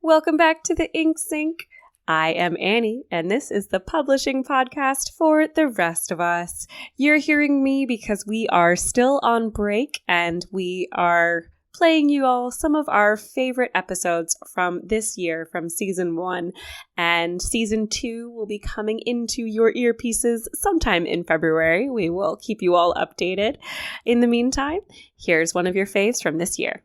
Welcome back to the Ink Sink. I am Annie, and this is the publishing podcast for the rest of us. You're hearing me because we are still on break, and we are playing you all some of our favorite episodes from this year, from season 1. And season 2 will be coming into your earpieces sometime in February. We will keep you all updated. In the meantime, here's one of your faves from this year.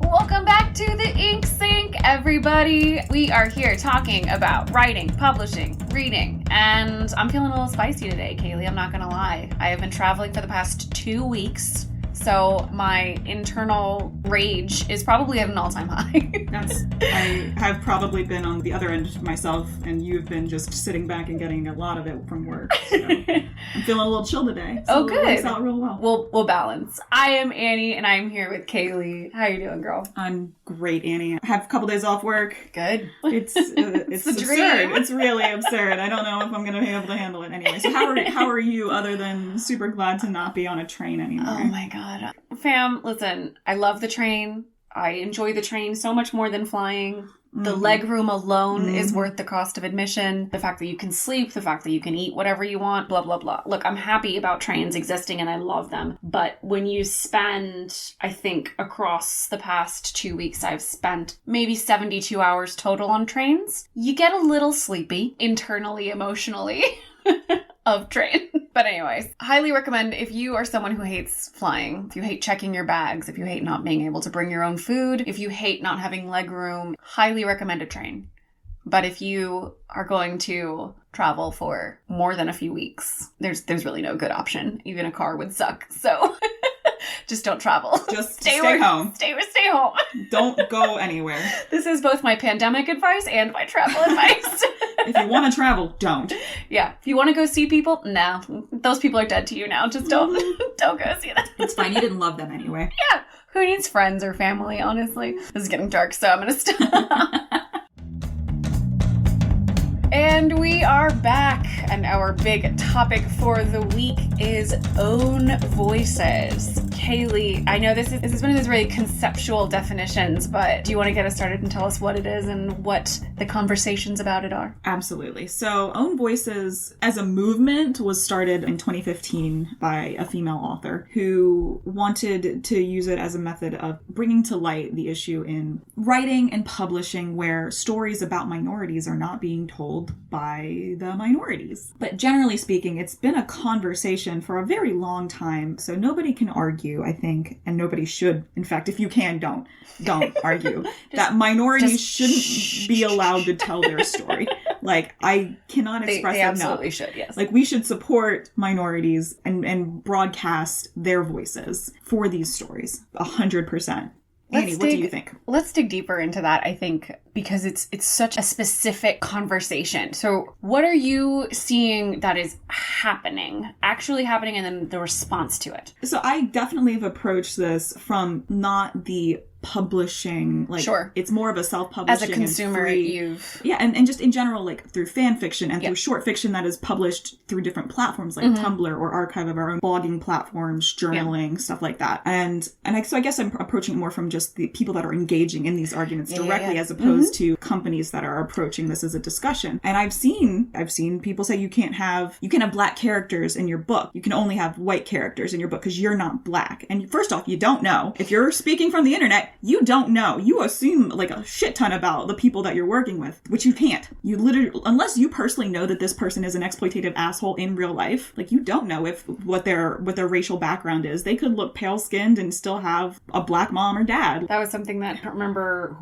Welcome back to the Ink Sink, everybody. We are here talking about writing, publishing, reading, and I'm feeling a little spicy today, Kaylee. I'm not gonna lie. I have been traveling for the past 2 weeks, so my internal rage is probably at an all-time high. I have probably been on the other end myself, and you've been just sitting back and getting a lot of it from work. So I'm feeling a little chill today. So oh, good. It works out real well. We'll balance. I am Annie, and I'm here with Kaylee. How you doing, girl? I'm great, Annie. I have a couple days off work. Good. It's absurd. Dream. It's really absurd. I don't know if I'm going to be able to handle it anyway. So how are you, other than super glad to not be on a train anymore? Oh my God. Fam, listen, I love the train. I enjoy the train so much more than flying. The legroom alone is worth the cost of admission. The fact that you can sleep, the fact that you can eat whatever you want, blah, blah, blah. Look, I'm happy about trains existing and I love them. But when you spend, I think across the past 2 weeks, I've spent maybe 72 hours total on trains, you get a little sleepy internally, emotionally of train. But anyways, highly recommend if you are someone who hates flying, if you hate checking your bags, if you hate not being able to bring your own food, if you hate not having legroom, highly recommend a train. But if you are going to travel for more than a few weeks, there's really no good option. Even a car would suck. So just don't travel. Just stay home. Stay home. Don't go anywhere. This is both my pandemic advice and my travel advice. If you want to travel, don't. Yeah. If you want to go see people, no. Those people are dead to you now. Just don't go see them. It's fine. You didn't love them anyway. Yeah. Who needs friends or family, honestly? This is getting dark, so I'm going to stop. And we are back, and our big topic for the week is own voices. Kaylee, I know this is one of those really conceptual definitions, but do you want to get us started and tell us what it is and what the conversations about it are? Absolutely. So own voices as a movement was started in 2015 by a female author who wanted to use it as a method of bringing to light the issue in writing and publishing where stories about minorities are not being told by the minorities. But generally speaking, it's been a conversation for a very long time, so nobody can argue, I think, and nobody should. In fact, if you can, don't argue that minorities shouldn't be allowed to tell their story. Like, I cannot express they enough. Absolutely should, yes. Like, we should support minorities and broadcast their voices for these stories, 100%. Annie, what do you think? Let's dig deeper into that, I think, because it's such a specific conversation. So what are you seeing that is actually happening, and then the response to it? So I definitely have approached this from not the publishing, like, sure, it's more of a self-publishing as a consumer, and just in general, like through fan fiction and through short fiction that is published through different platforms like Tumblr or Archive of Our Own, blogging platforms, journaling, stuff like that. And so I guess I'm approaching it more from just the people that are engaging in these arguments directly as opposed to companies that are approaching this as a discussion. And I've seen people say you can't have black characters in your book. You can only have white characters in your book because you're not black. And first off, you don't know. If you're speaking from the internet, you don't know. You assume like a shit ton about the people that you're working with, which you can't. You literally, unless you personally know that this person is an exploitative asshole in real life, like you don't know what their racial background is. They could look pale-skinned and still have a black mom or dad. That was something that I don't remember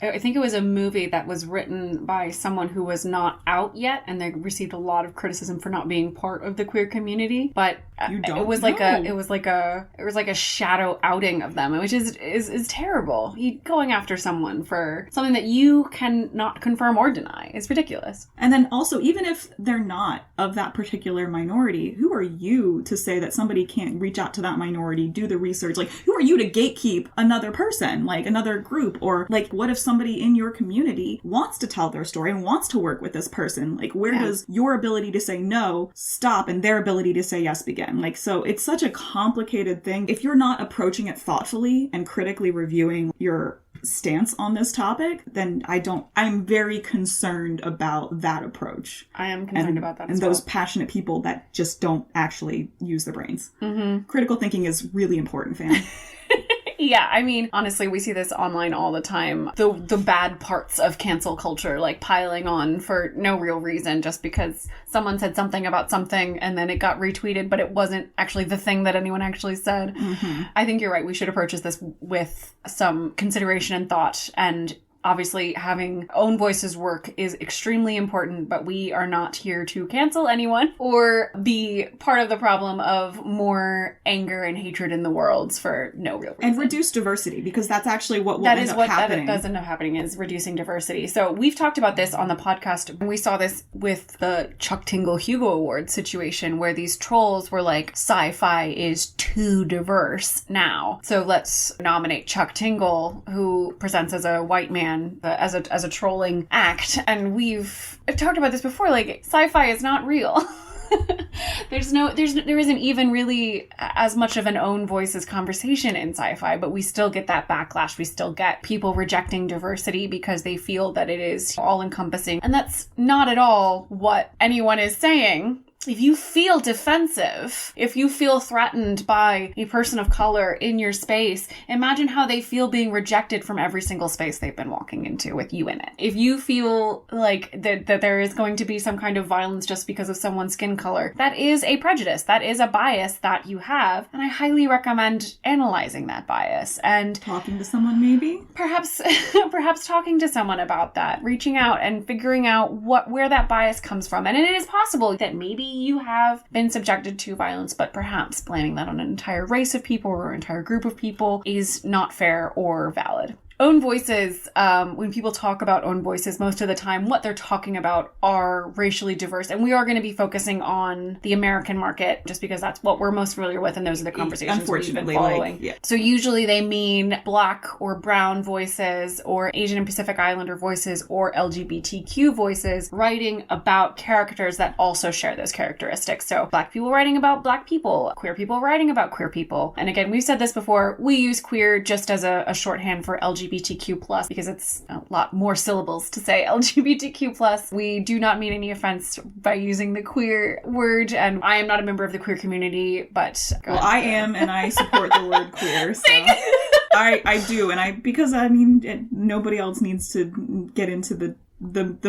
I think it was a movie that was written by someone who was not out yet, and they received a lot of criticism for not being part of the queer community. But it was like a shadow outing of them, which is terrible. Going after someone for something that you cannot confirm or deny is ridiculous. And then also, even if they're not of that particular minority, who are you to say that somebody can't reach out to that minority, do the research? Like, who are you to gatekeep another person, like another group? Or like, what if somebody in your community wants to tell their story and wants to work with this person. Like, where does your ability to say no stop and their ability to say yes begin? Like, so it's such a complicated thing. If you're not approaching it thoughtfully and critically reviewing your stance on this topic, then I'm very concerned about that approach. I am concerned about that as well. And those passionate people that just don't actually use their brains. Mm-hmm. Critical thinking is really important, fam. Yeah, I mean, honestly, we see this online all the time. The bad parts of cancel culture, like piling on for no real reason, just because someone said something about something and then it got retweeted, but it wasn't actually the thing that anyone actually said. Mm-hmm. I think you're right. We should approach this with some consideration and thought, and obviously, having own voices work is extremely important, but we are not here to cancel anyone or be part of the problem of more anger and hatred in the world for no real reason. And reduce diversity, because that's actually what will end up happening. That does end up happening, is reducing diversity. So we've talked about this on the podcast. We saw this with the Chuck Tingle Hugo Award situation, where these trolls were like, sci-fi is too diverse now, so let's nominate Chuck Tingle, who presents as a white man, as a trolling act. And we've talked about this before, like, sci-fi is not real. there isn't even really as much of an own voices conversation in sci-fi, but we still get that backlash. We still get people rejecting diversity because they feel that it is all encompassing. And that's not at all what anyone is saying. If you feel defensive, if you feel threatened by a person of color in your space, imagine how they feel being rejected from every single space they've been walking into with you in it. If you feel like that there is going to be some kind of violence just because of someone's skin color, that is a prejudice. That is a bias that you have. And I highly recommend analyzing that bias and talking to someone, maybe? Perhaps talking to someone about that, reaching out and figuring out where that bias comes from. And it is possible that maybe you have been subjected to violence, but perhaps blaming that on an entire race of people or an entire group of people is not fair or valid. Own voices, when people talk about own voices, most of the time, what they're talking about are racially diverse. And we are going to be focusing on the American market just because that's what we're most familiar with. And those are the conversations we've been following. So usually they mean Black or brown voices or Asian and Pacific Islander voices or LGBTQ voices writing about characters that also share those characteristics. So Black people writing about Black people, queer people writing about queer people. And again, we've said this before, we use queer just as a shorthand for LGBTQ plus because it's a lot more syllables to say LGBTQ plus. We do not mean any offense by using the queer word, and I am not a member of the queer community, but I am, and I support the word queer. So I do, and because nobody else needs to get into the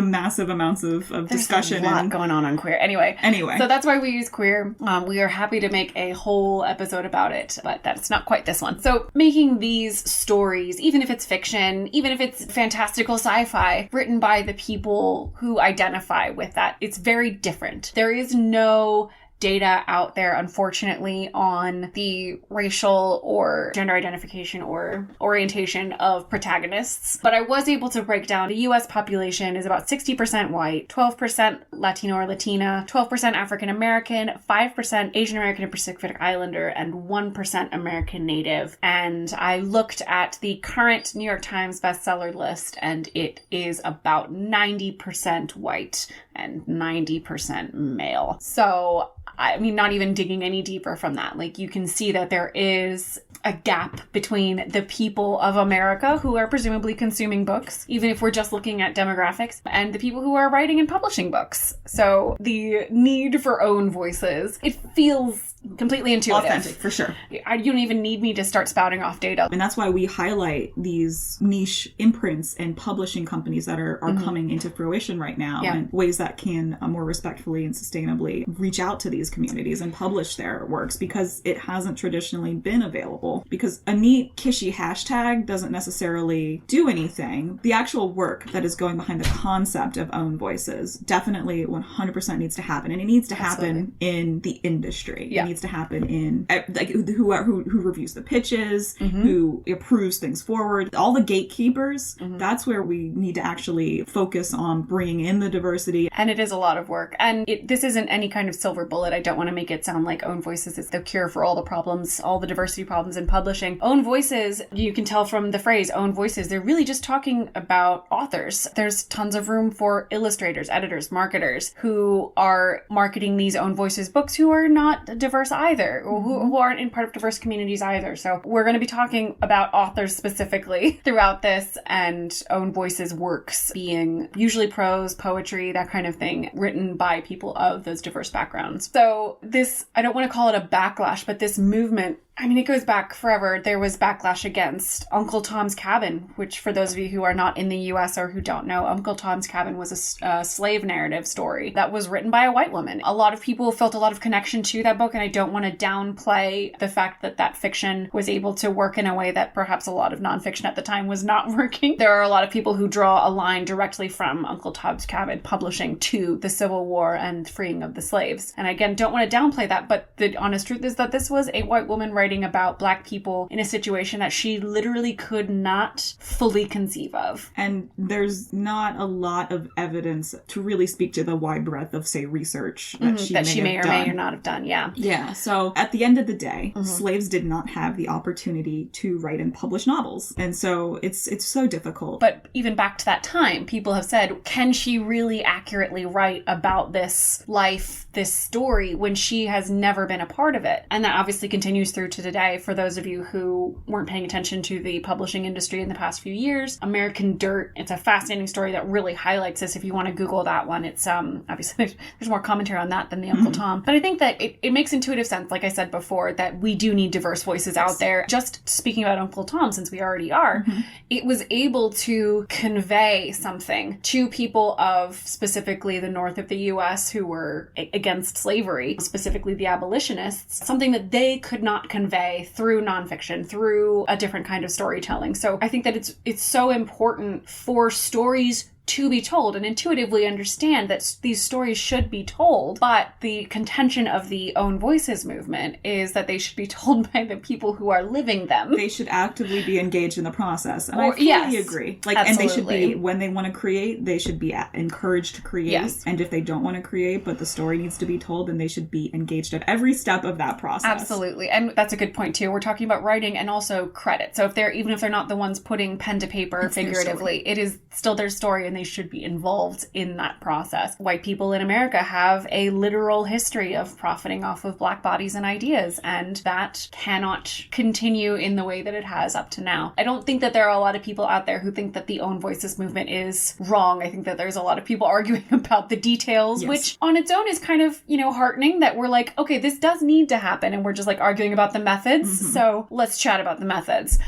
massive amounts of discussion. There's a lot going on queer. Anyway. So that's why we use queer. We are happy to make a whole episode about it, but that's not quite this one. So making these stories, even if it's fiction, even if it's fantastical sci-fi, written by the people who identify with that, it's very different. There is no data out there, unfortunately, on the racial or gender identification or orientation of protagonists. But I was able to break down the US population is about 60% white, 12% Latino or Latina, 12% African American, 5% Asian American and Pacific Islander, and 1% American Native. And I looked at the current New York Times bestseller list, and it is about 90% white and 90% male. So I mean, not even digging any deeper from that. Like, you can see that there is a gap between the people of America who are presumably consuming books, even if we're just looking at demographics, and the people who are writing and publishing books. So the need for own voices, it feels completely intuitive. Authentic, for sure. You don't even need me to start spouting off data. And that's why we highlight these niche imprints and publishing companies that are coming into fruition right now, and ways that can more respectfully and sustainably reach out to these communities and publish their works, because it hasn't traditionally been available. Because a neat, kishy hashtag doesn't necessarily do anything. The actual work that is going behind the concept of own voices definitely 100% needs to happen. And it needs to happen in the industry. It needs to happen in, like, who reviews the pitches, who approves things forward, all the gatekeepers. That's where we need to actually focus on bringing in the diversity. And it is a lot of work. And this isn't any kind of silver bullet. I don't want to make it sound like Own Voices is the cure for all the problems, all the diversity problems in publishing. Own Voices, you can tell from the phrase Own Voices, they're really just talking about authors. There's tons of room for illustrators, editors, marketers who are marketing these Own Voices books who are not diverse either, or who aren't in part of diverse communities either. So we're going to be talking about authors specifically throughout this, and Own Voices works being usually prose, poetry, that kind of thing, written by people of those diverse backgrounds. So this, I don't want to call it a backlash, but this movement, I mean, it goes back forever. There was backlash against Uncle Tom's Cabin, which for those of you who are not in the US or who don't know, Uncle Tom's Cabin was a slave narrative story that was written by a white woman. A lot of people felt a lot of connection to that book, and I don't want to downplay the fact that that fiction was able to work in a way that perhaps a lot of nonfiction at the time was not working. There are a lot of people who draw a line directly from Uncle Tom's Cabin publishing to the Civil War and freeing of the slaves. And again, don't want to downplay that, but the honest truth is that this was a white woman writing about Black people in a situation that she literally could not fully conceive of. And there's not a lot of evidence to really speak to the wide breadth of, say, research that she may or may not have done. Yeah. Yeah. So at the end of the day, slaves did not have the opportunity to write and publish novels. And so it's so difficult. But even back to that time, people have said, can she really accurately write about this life, this story, when she has never been a part of it? And that obviously continues through to today. For those of you who weren't paying attention to the publishing industry in the past few years, American Dirt, it's a fascinating story that really highlights this. If you want to Google that one, it's obviously there's more commentary on that than the Uncle Tom. But I think that it makes intuitive sense, like I said before, that we do need diverse voices out there. Just speaking about Uncle Tom, since we already are, it was able to convey something to people of specifically the north of the US who were against slavery, specifically the abolitionists, something that they could not convey through nonfiction, through a different kind of storytelling. So I think that it's so important for stories to be told and intuitively understand that these stories should be told. But the contention of the Own Voices movement is that they should be told by the people who are living them. They should actively be engaged in the process. And I fully agree. Like, absolutely. And they should be, when they want to create, they should be encouraged to create. Yes. And if they don't want to create, but the story needs to be told, then they should be engaged at every step of that process. Absolutely. And that's a good point too. We're talking about writing and also credit. So even if they're not the ones putting pen to paper, it's figuratively, it is still their story, and they should be involved in that process. White people in America have a literal history of profiting off of Black bodies and ideas, and that cannot continue in the way that it has up to now. I don't think that there are a lot of people out there who think that the Own Voices movement is wrong. I think that there's a lot of people arguing about the details, which on its own is kind of, heartening that we're like, okay, this does need to happen, and we're just like arguing about the methods. So let's chat about the methods.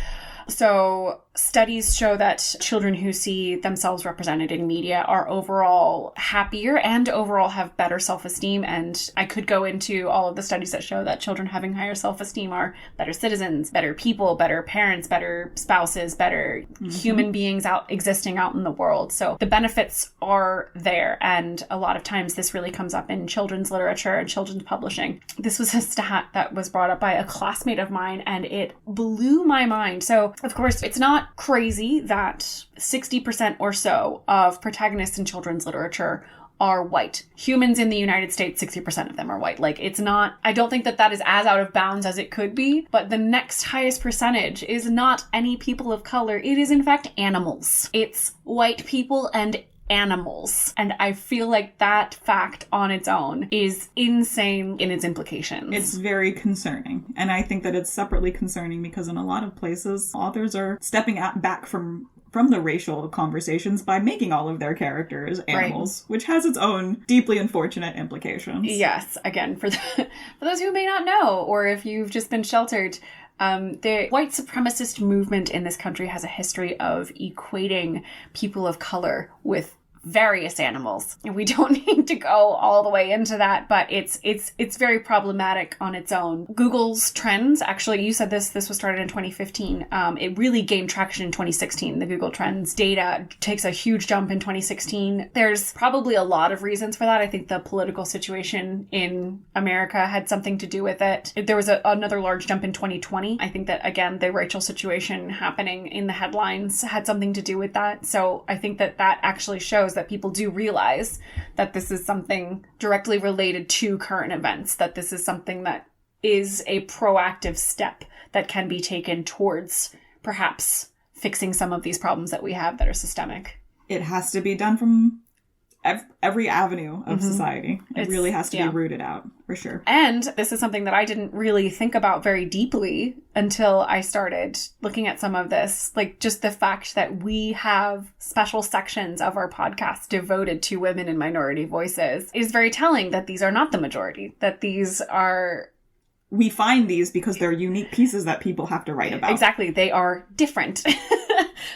So studies show that children who see themselves represented in media are overall happier and overall have better self-esteem. And I could go into all of the studies that show that children having higher self-esteem are better citizens, better people, better parents, better spouses, better human beings existing out in the world. So the benefits are there. And a lot of times this really comes up in children's literature and children's publishing. This was a stat that was brought up by a classmate of mine, and it blew my mind. So of course, it's not crazy that 60% or so of protagonists in children's literature are white. Humans in the United States, 60% of them are white. Like, it's not, I don't think that is as out of bounds as it could be, but the next highest percentage is not any people of color. It is, in fact, animals. It's white people and animals. And I feel like that fact on its own is insane in its implications. It's very concerning. And I think that it's separately concerning because in a lot of places, authors are stepping back from the racial conversations by making all of their characters animals, which has its own deeply unfortunate implications. Yes. Again, for those who may not know, or if you've just been sheltered, the white supremacist movement in this country has a history of equating people of color with various animals. And we don't need to go all the way into that, but it's very problematic on its own. Google's trends, actually, you said this was started in 2015. It really gained traction in 2016. The Google Trends data takes a huge jump in 2016. There's probably a lot of reasons for that. I think the political situation in America had something to do with it. There was another large jump in 2020. I think that, again, the Rachel situation happening in the headlines had something to do with that. So I think that actually shows that people do realize that this is something directly related to current events, that this is something that is a proactive step that can be taken towards perhaps fixing some of these problems that we have that are systemic. It has to be done from every avenue of society. It really has to be rooted out, for sure. And this is something that I didn't really think about very deeply until I started looking at some of this. Like, just the fact that we have special sections of our podcast devoted to women and minority voices is very telling that these are not the majority, that these are... We find these because they're unique pieces that people have to write about. Exactly. They are different.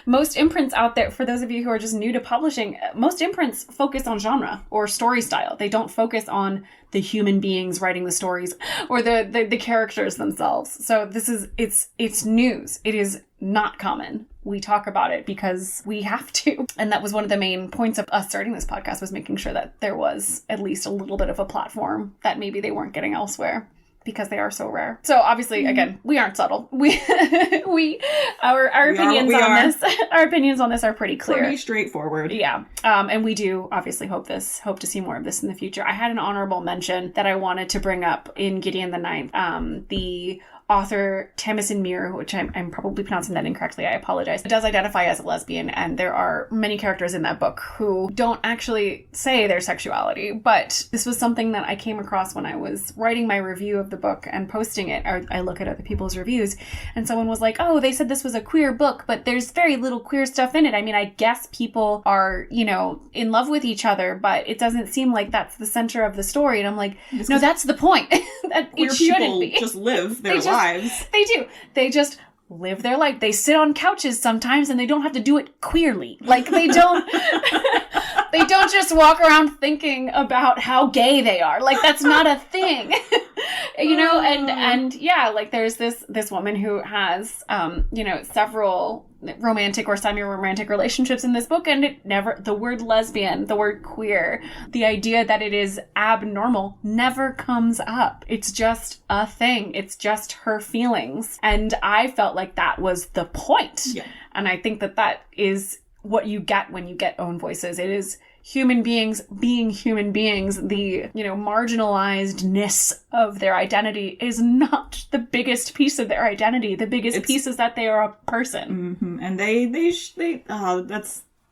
Most imprints out there, for those of you who are just new to publishing, most imprints focus on genre or story style. They don't focus on the human beings writing the stories or the characters themselves. So it's news. It is not common. We talk about it because we have to. And that was one of the main points of us starting this podcast, was making sure that there was at least a little bit of a platform that maybe they weren't getting elsewhere, because they are so rare. So obviously, again, we aren't subtle. Our opinions on this are pretty clear. Pretty straightforward. Yeah. And we do obviously hope to see more of this in the future. I had an honorable mention that I wanted to bring up in Gideon the Ninth. The author Tamsin Muir, which I'm probably pronouncing that incorrectly, I apologize, does identify as a lesbian, and there are many characters in that book who don't actually say their sexuality. But this was something that I came across when I was writing my review of the book and posting it. I look at other people's reviews, and someone was like, oh, they said this was a queer book, but there's very little queer stuff in it. I mean, I guess people are, in love with each other, but it doesn't seem like that's the center of the story. And I'm like, no, that's the point. That queer it shouldn't people be. Just live their lives. They do. They just live their life. They sit on couches sometimes, and they don't have to do it queerly. Like, they don't they don't just walk around thinking about how gay they are. Like, that's not a thing. And yeah, like, there's this woman who has several romantic or semi-romantic relationships in this book, and the word lesbian, the word queer, the idea that it is abnormal never comes up. It's just a thing. It's just her feelings. And I felt like that was the point. Yeah. And I think that is what you get when you get own voices. It is human beings being human beings. The, marginalizedness of their identity is not the biggest piece of their identity. The biggest piece is that they are a person. Mm-hmm. And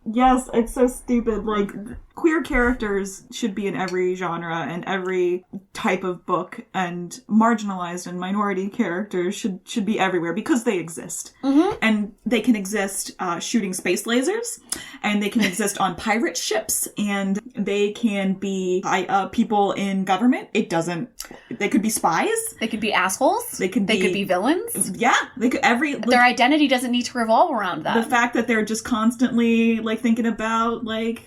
yes, it's so stupid. Like, queer characters should be in every genre and every type of book, and marginalized and minority characters should be everywhere because they exist. Mm-hmm. And they can exist shooting space lasers, and they can exist on pirate ships, and they can be people in government. They could be spies. They could be assholes. They could be villains. Yeah. Their identity doesn't need to revolve around that. The fact that they're just constantly thinking about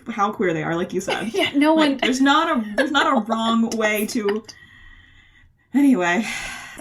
how queer they are, like you said. Yeah, no one. There's not a wrong way to. Anyway,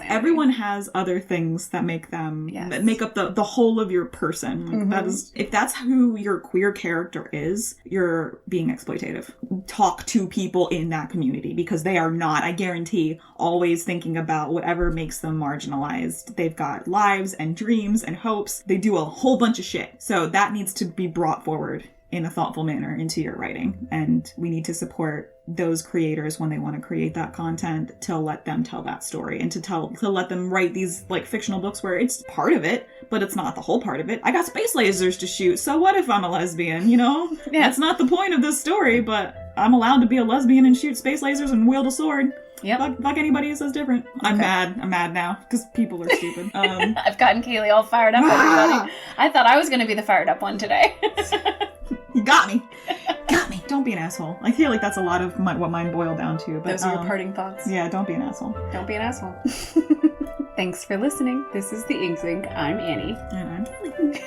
everyone has other things that make them that make up the whole of your person. Mm-hmm. That is, if that's who your queer character is, you're being exploitative. Talk to people in that community, because they are not, I guarantee, always thinking about whatever makes them marginalized. They've got lives and dreams and hopes. They do a whole bunch of shit. So that needs to be brought forward in a thoughtful manner into your writing. And we need to support those creators when they want to create that content, to let them tell that story, and to let them write these fictional books where it's part of it, but it's not the whole part of it. I got space lasers to shoot, so what if I'm a lesbian, Yeah. That's not the point of this story, but I'm allowed to be a lesbian and shoot space lasers and wield a sword. Yep. Fuck anybody who says different. Okay. I'm mad now because people are stupid. I've gotten Kaylee all fired up, everybody. I thought I was going to be the fired up one today. You got me. Don't be an asshole. I feel like that's a lot of what mine boiled down to. But, those are your parting thoughts. Yeah, don't be an asshole. Don't be an asshole. Thanks for listening. This is The Ink Zinc. I'm Annie. And I'm Kaylee.